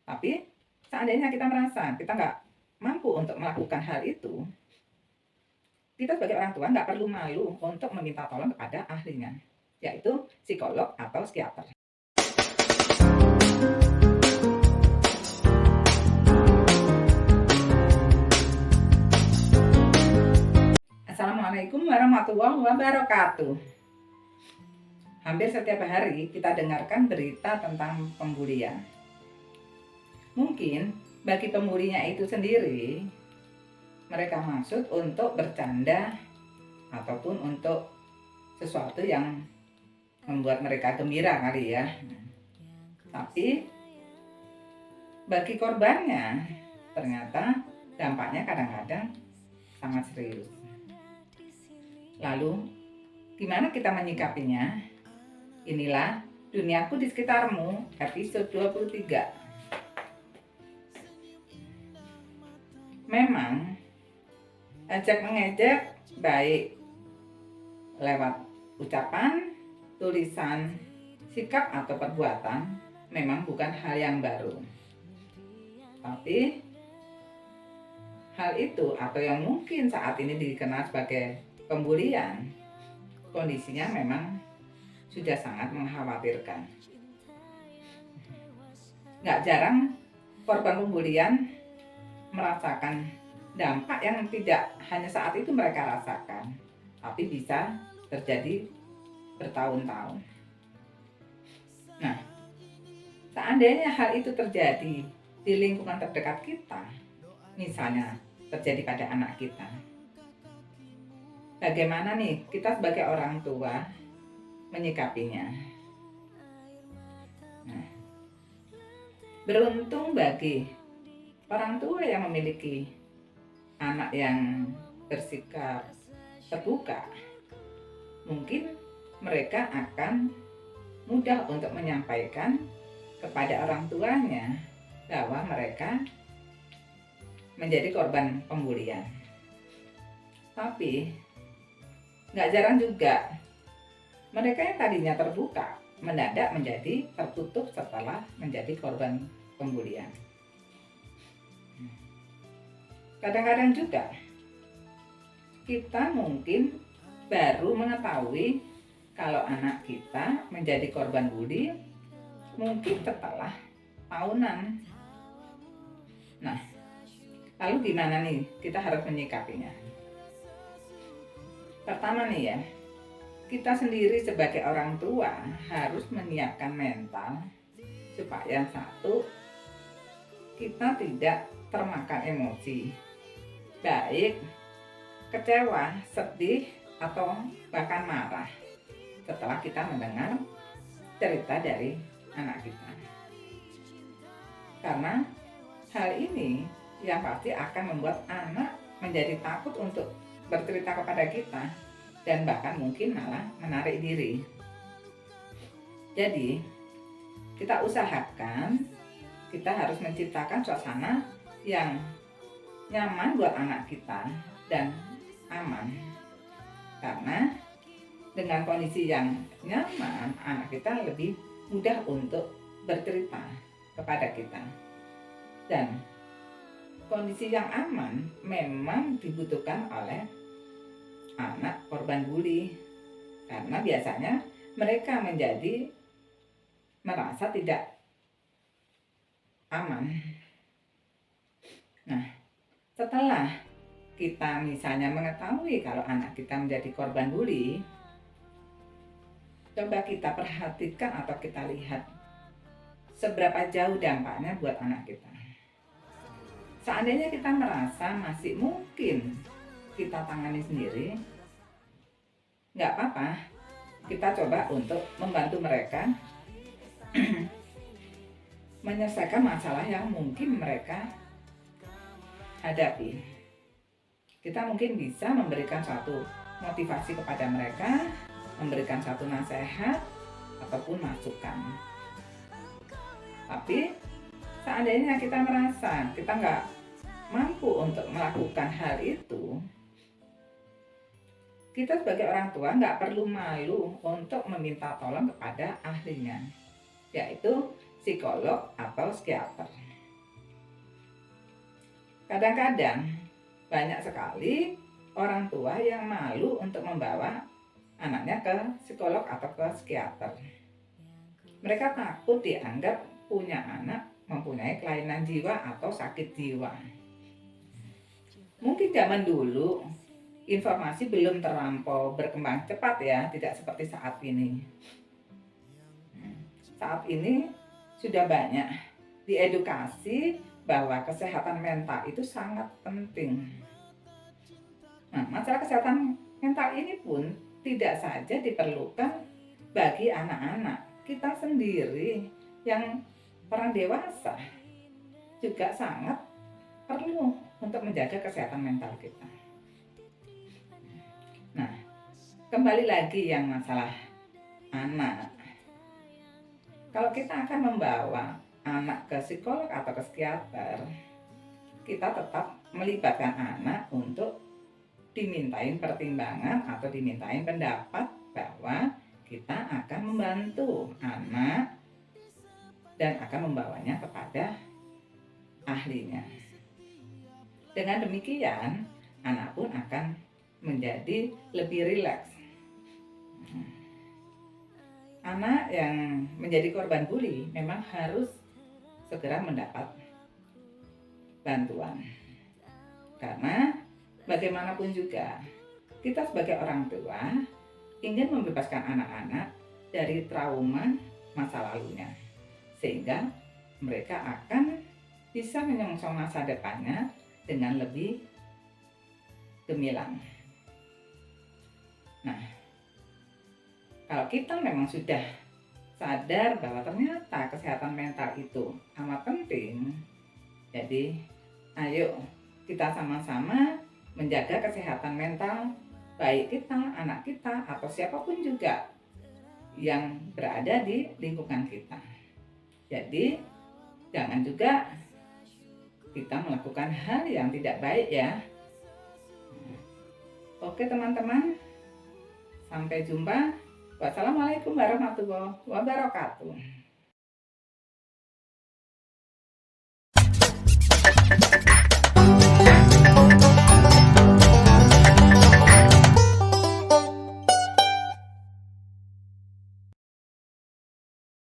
Tapi seandainya kita merasa kita nggak mampu untuk melakukan hal itu, kita sebagai orang tua nggak perlu malu untuk meminta tolong kepada ahlinya, yaitu psikolog atau psikiater. Assalamualaikum warahmatullahi wabarakatuh. Hampir setiap hari kita dengarkan berita tentang pembulian. Mungkin bagi pembulinya itu sendiri, mereka maksud untuk bercanda ataupun untuk sesuatu yang membuat mereka gembira kali ya. Tapi bagi korbannya ternyata dampaknya kadang-kadang sangat serius. Lalu gimana kita menyikapinya? Inilah Duniaku di Sekitarmu episode 23. Memang ejek mengejek baik lewat ucapan, tulisan, sikap atau perbuatan memang bukan hal yang baru. Tapi hal itu atau yang mungkin saat ini dikenal sebagai pembulian, kondisinya memang sudah sangat mengkhawatirkan. Gak jarang korban pembulian merasakan dampak yang tidak hanya saat itu mereka rasakan, tapi bisa terjadi bertahun-tahun. Nah, seandainya hal itu terjadi di lingkungan terdekat kita, misalnya terjadi pada anak kita, bagaimana nih kita sebagai orang tua menyikapinya? Nah, beruntung bagi orang tua yang memiliki anak yang bersikap terbuka, mungkin mereka akan mudah untuk menyampaikan kepada orang tuanya bahwa mereka menjadi korban pembulian. Tapi gak jarang juga mereka yang tadinya terbuka mendadak menjadi tertutup setelah menjadi korban pembulian. Kadang-kadang juga kita mungkin baru mengetahui kalau anak kita menjadi korban bully mungkin setelah tahunan. Nah, lalu gimana nih kita harus menyikapinya? Pertama nih ya, kita sendiri sebagai orang tua harus menyiapkan mental supaya satu, kita tidak termakan emosi, baik kecewa, sedih, atau bahkan marah setelah kita mendengar cerita dari anak kita. Karena hal ini yang pasti akan membuat anak menjadi takut untuk bercerita kepada kita dan bahkan mungkin malah menarik diri. Jadi kita usahakan kita harus menciptakan suasana yang nyaman buat anak kita dan aman. Karena dengan kondisi yang nyaman, anak kita lebih mudah untuk bercerita kepada kita. Dan kondisi yang aman memang dibutuhkan oleh anak korban bully, karena biasanya mereka menjadi merasa tidak aman. Nah, setelah kita misalnya mengetahui kalau anak kita menjadi korban bully, coba kita perhatikan atau kita lihat seberapa jauh dampaknya buat anak kita. Seandainya kita merasa masih mungkin kita tangani sendiri, nggak apa-apa, kita coba untuk membantu mereka menyelesaikan masalah yang mungkin mereka hadapi. Kita mungkin bisa memberikan suatu motivasi kepada mereka, memberikan suatu nasihat ataupun masukan. Tapi seandainya kita merasa kita nggak mampu untuk melakukan hal itu, kita sebagai orang tua nggak perlu malu untuk meminta tolong kepada ahlinya, yaitu psikolog atau psikiater. Kadang-kadang banyak sekali orang tua yang malu untuk membawa anaknya ke psikolog atau ke psikiater. Mereka takut dianggap punya anak mempunyai kelainan jiwa atau sakit jiwa. Mungkin zaman dulu informasi belum terlampau berkembang cepat ya, tidak seperti saat ini. Saat ini sudah banyak diedukasi bahwa kesehatan mental itu sangat penting. Nah, masalah kesehatan mental ini pun tidak saja diperlukan bagi anak-anak. Kita sendiri yang orang dewasa juga sangat perlu untuk menjaga kesehatan mental kita. Nah, kembali lagi yang masalah anak. Kalau kita akan membawa anak ke psikolog atau ke psikiater, kita tetap melibatkan anak untuk dimintain pertimbangan atau dimintain pendapat bahwa kita akan membantu anak dan akan membawanya kepada ahlinya. Dengan demikian, anak pun akan menjadi lebih rileks. Anak yang menjadi korban bully memang harus segera mendapat bantuan. Karena bagaimanapun juga, kita sebagai orang tua ingin membebaskan anak-anak dari trauma masa lalunya, sehingga mereka akan bisa menyongsong masa depannya dengan lebih gemilang. Nah, kalau kita memang sudah sadar bahwa ternyata kesehatan mental itu amat penting, jadi ayo kita sama-sama menjaga kesehatan mental baik kita, anak kita, atau siapapun juga yang berada di lingkungan kita. Jadi jangan juga kita melakukan hal yang tidak baik ya. Oke teman-teman, sampai jumpa. Wassalamualaikum warahmatullahi wabarakatuh.